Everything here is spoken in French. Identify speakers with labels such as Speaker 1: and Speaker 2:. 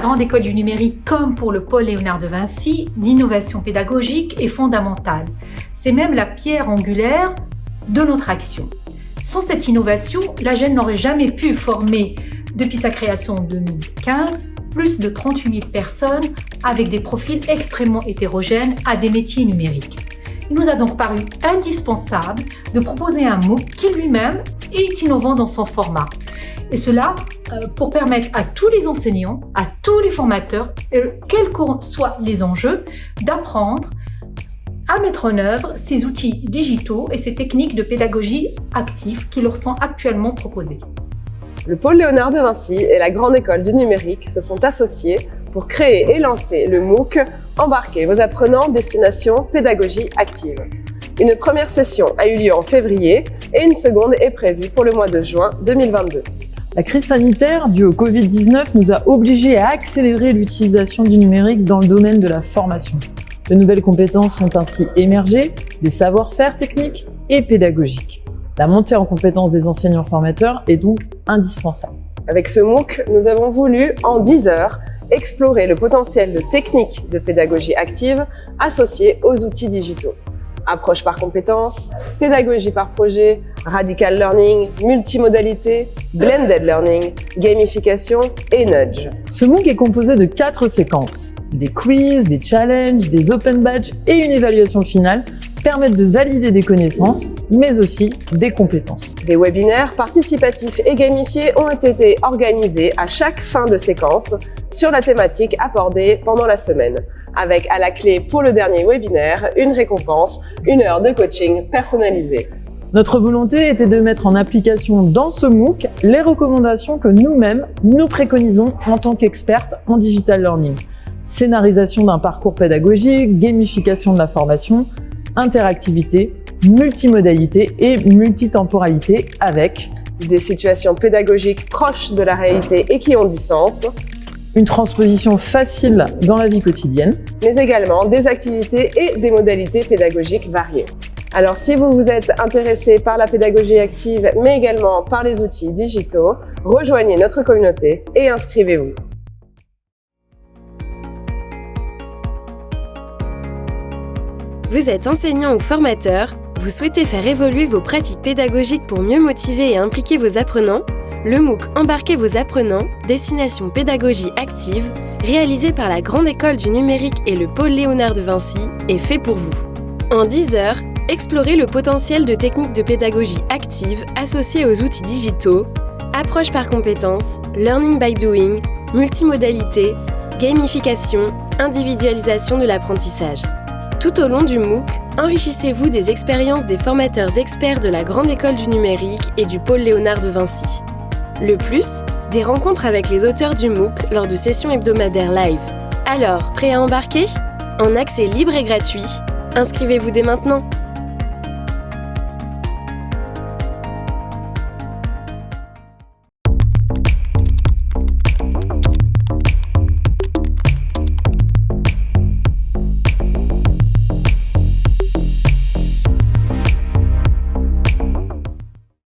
Speaker 1: Grande École du Numérique comme pour le pôle Léonard de Vinci, l'innovation pédagogique est fondamentale. C'est même la pierre angulaire de notre action. Sans cette innovation, l'AGEN n'aurait jamais pu former, depuis sa création en 2015, plus de 38 000 personnes avec des profils extrêmement hétérogènes à des métiers numériques. Il nous a donc paru indispensable de proposer un MOOC qui lui-même est innovant dans son format. Et cela pour permettre à tous les enseignants, à tous les formateurs, quels que soient les enjeux, d'apprendre à mettre en œuvre ces outils digitaux et ces techniques de pédagogie active qui leur sont actuellement proposées.
Speaker 2: Le pôle Léonard de Vinci et la Grande École du Numérique se sont associés pour créer et lancer le MOOC « Embarquez vos apprenants destination pédagogie active ». Une première session a eu lieu en février et une seconde est prévue pour le mois de juin 2022.
Speaker 3: La crise sanitaire due au Covid-19 nous a obligés à accélérer l'utilisation du numérique dans le domaine de la formation. De nouvelles compétences sont ainsi émergées, des savoir-faire techniques et pédagogiques. La montée en compétences des enseignants formateurs est donc indispensable.
Speaker 2: Avec ce MOOC, nous avons voulu, en 10 heures, explorer le potentiel de techniques de pédagogie active associées aux outils digitaux. Approche par compétences, pédagogie par projet, radical learning, multimodalité, blended learning, gamification et nudge.
Speaker 3: Ce MOOC est composé de 4 séquences. Des quiz, des challenges, des open badges et une évaluation finale permettent de valider des connaissances, mais aussi des compétences.
Speaker 2: Des webinaires participatifs et gamifiés ont été organisés à chaque fin de séquence sur la thématique abordée pendant la semaine, avec à la clé pour le dernier webinaire une récompense, 1 heure de coaching personnalisé.
Speaker 3: Notre volonté était de mettre en application dans ce MOOC les recommandations que nous-mêmes nous préconisons en tant qu'expertes en digital learning. Scénarisation d'un parcours pédagogique, gamification de la formation, interactivité, multimodalité et multitemporalité avec
Speaker 2: des situations pédagogiques proches de la réalité et qui ont du sens,
Speaker 3: une transposition facile dans la vie quotidienne,
Speaker 2: mais également des activités et des modalités pédagogiques variées. Alors si vous vous êtes intéressé par la pédagogie active, mais également par les outils digitaux, rejoignez notre communauté et inscrivez-vous.
Speaker 4: Vous êtes enseignant ou formateur, vous souhaitez faire évoluer vos pratiques pédagogiques pour mieux motiver et impliquer vos apprenants? Le MOOC Embarquez vos apprenants, destination pédagogie active, réalisé par la Grande École du Numérique et le pôle Léonard de Vinci, est fait pour vous. En 10 heures, explorez le potentiel de techniques de pédagogie active associées aux outils digitaux, approche par compétences, learning by doing, multimodalité, gamification, individualisation de l'apprentissage. Tout au long du MOOC, enrichissez-vous des expériences des formateurs experts de la Grande École du Numérique et du pôle Léonard de Vinci. Le plus, des rencontres avec les auteurs du MOOC lors de sessions hebdomadaires live. Alors, prêt à embarquer ? En accès libre et gratuit, inscrivez-vous dès maintenant.